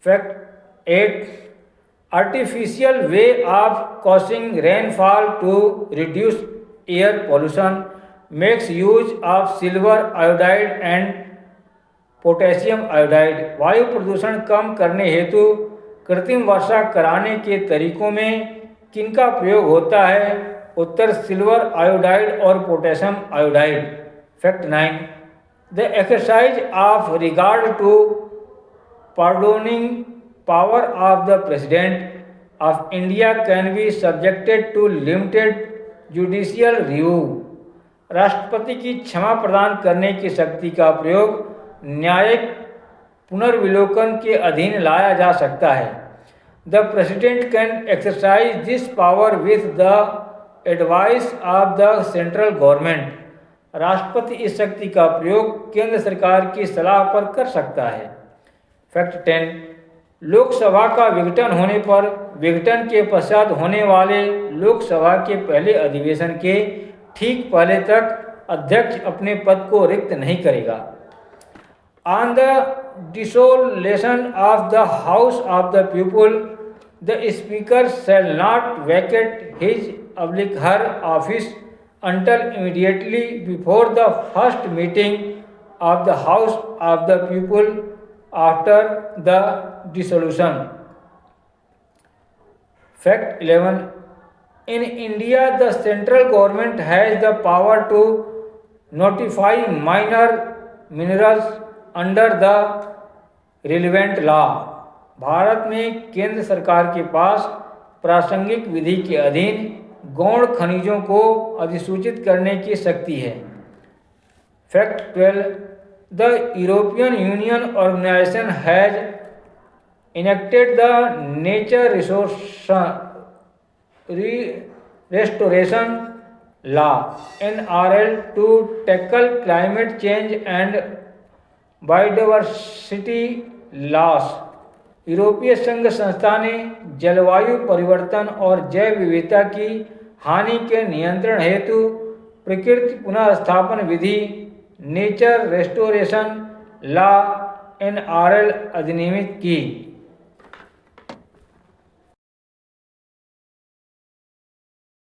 Fact 8. Artificial way of causing rainfall to reduce air pollution makes use of silver iodide and potassium iodide. वायु प्रदूषण कम करने हेतु कृत्रिम वर्षा कराने के तरीकों में किनका प्रयोग होता है? उत्तर सिल्वर आयोडाइड और potassium iodide. Fact 9. The exercise of regard to pardoning power of the president of India can be subjected to limited judicial review. राष्ट्रपति की क्षमा प्रदान करने की शक्ति का प्रयोग न्यायिक पुनर्विलोकन के अधीन लाया जा सकता है। The president can exercise this power with the advice of the central government. राष्ट्रपति इस शक्ति का प्रयोग केंद्र सरकार की सलाह पर कर सकता है। फैक्ट 10. लोकसभा का विघटन होने पर विघटन के पश्चात होने वाले लोकसभा के पहले अधिवेशन के ठीक पहले तक अध्यक्ष अपने पद को रिक्त नहीं करेगा। On the dissolution of the House of the People, the Speaker shall not vacate his/her office until immediately before the first meeting of the House of the People after the dissolution. Fact 11. In India, the central government has the power to notify minor minerals under the relevant law. Bharat में केंद्र सरकार के पास प्रासंगिक विधि के अधीन गौण खनिजों को अधिसूचित करने की शक्ति है। Fact 12. The European Union organisation has enacted the nature resource restoration law NRL to tackle climate change and biodiversity loss. यूरोपीय संघ संस्था ने जलवायु परिवर्तन और जैव विविधता की हानि के नियंत्रण हेतु प्रकृति पुनर्स्थापन विधि नेचर रेस्टोरेशन लॉ NRL अधिनियमित की।